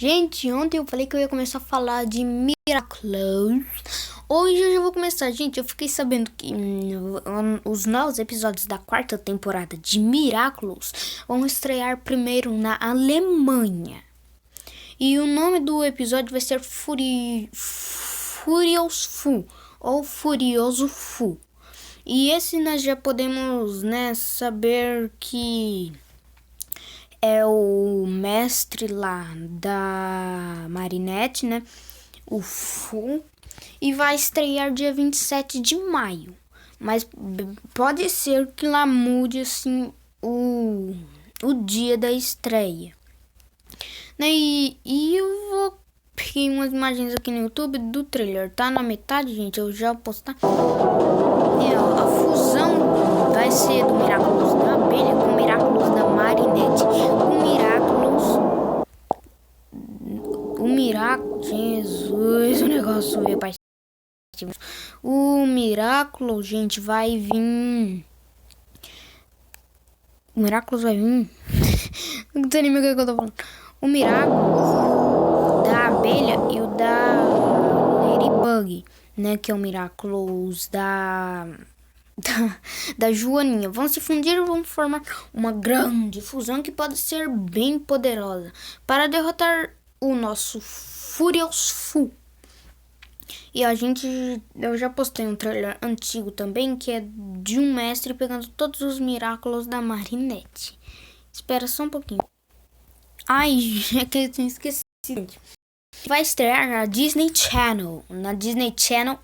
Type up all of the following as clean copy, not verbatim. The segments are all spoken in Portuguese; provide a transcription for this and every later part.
Gente, ontem eu falei que eu ia começar a falar de Miraculous. Hoje eu já vou começar. Gente, eu fiquei sabendo que os novos episódios da quarta temporada de Miraculous vão estrear primeiro na Alemanha. E o nome do episódio vai ser Furious Fu ou Furioso Fu. E esse nós já podemos, saber que é o mestre lá da Marinette, o Fu, e vai estrear dia 27 de maio. Mas pode ser que lá mude assim o dia da estreia. E eu peguei umas imagens aqui no YouTube do trailer. Tá na metade, gente, eu já vou postar. A fusão vai ser do Miraculous da abelha com o Miraculous da Marinette. Jesus, o negócio veio pra... O Miraculous, gente, vai vir... O Miraculous vai vir... Não sei nem o que eu tô falando. O Miraculous da abelha e o da Ladybug, que é o Miraculous da Joaninha. Vão se fundir e vão formar uma grande fusão que pode ser bem poderosa para derrotar o nosso Furious Fu. E eu já postei um trailer antigo também, que é de um mestre pegando todos os Miraculous da Marinette. Espera só um pouquinho. Ai, é que eu tinha esquecido. Vai estrear na Disney Channel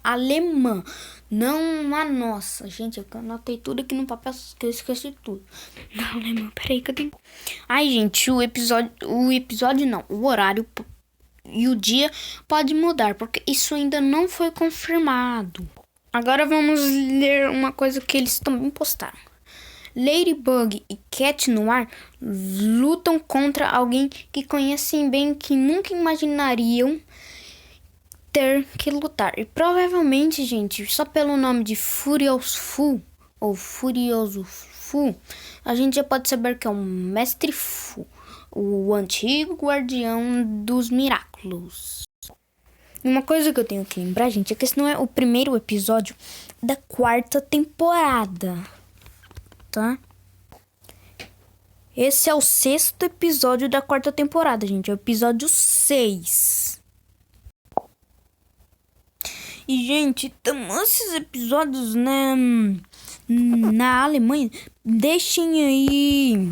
alemã, não na nossa. Gente, eu anotei tudo aqui no papel, que eu esqueci tudo. Na alemã, peraí que eu tenho... Ai, gente, o horário e o dia pode mudar, porque isso ainda não foi confirmado. Agora vamos ler uma coisa que eles também postaram. Ladybug e Cat Noir lutam contra alguém que conhecem bem, que nunca imaginariam ter que lutar. E provavelmente, gente, só pelo nome de Furious Fu ou Furioso Fu, a gente já pode saber que é o Mestre Fu, o antigo guardião dos Miraculous. E uma coisa que eu tenho que lembrar, gente, é que esse não é o primeiro episódio da quarta temporada. Tá? Esse é o 6º episódio da quarta temporada, gente. É o episódio 6. E, gente, esses episódios, na Alemanha, deixem aí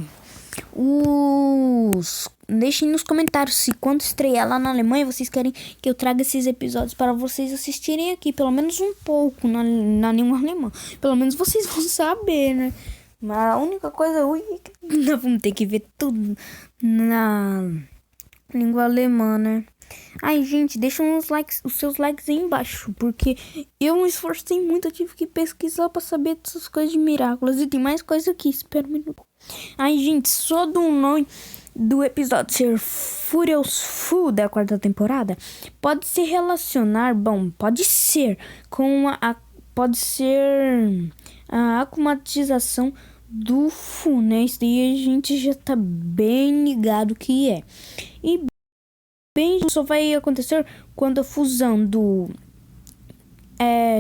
Deixem nos comentários se quando estrear lá na Alemanha vocês querem que eu traga esses episódios para vocês assistirem aqui, pelo menos um pouco na língua alemã. Pelo menos vocês vão saber, Mas a única coisa ruim é que nós vamos ter que ver tudo na língua alemã, Ai, gente, deixa os seus likes aí embaixo, porque eu me esforcei muito, eu tive que pesquisar pra saber dessas coisas de Miraculous. E tem mais coisa aqui, espera um minuto. Ai, gente, só do nome do episódio ser Furious Fu da quarta temporada, pode se relacionar, pode ser com a acumatização do Fu, Isso daí a gente já tá bem ligado que é. E bem, só vai acontecer quando a fusão do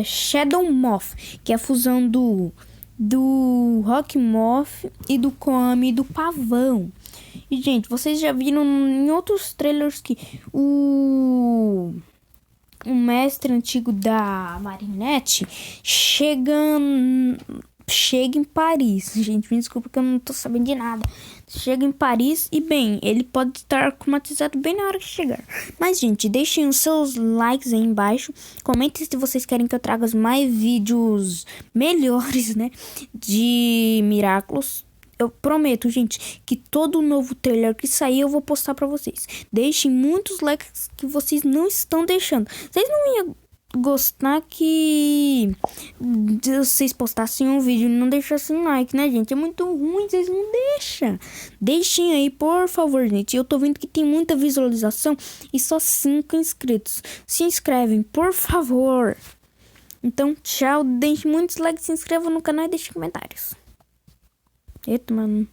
Shadow Moth, que é a fusão do Rock Moth e do Kwame e do Pavão. E, gente, vocês já viram em outros trailers que o mestre antigo da Marinette chega em Paris. Gente, me desculpa que eu não tô sabendo de nada. Chega em Paris e, ele pode estar traumatizado bem na hora que chegar. Mas, gente, deixem os seus likes aí embaixo. Comentem se vocês querem que eu traga mais vídeos melhores, de Miraculous. Eu prometo, gente, que todo novo trailer que sair eu vou postar pra vocês. Deixem muitos likes que vocês não estão deixando. Vocês não iam gostar que vocês postassem um vídeo e não deixassem like, gente? É muito ruim, vocês não deixam. Deixem aí, por favor, gente. Eu tô vendo que tem muita visualização e só 5 inscritos. Se inscrevem, por favor. Então, tchau. Deixe muitos likes, se inscrevam no canal e deixem comentários. Eita, mano.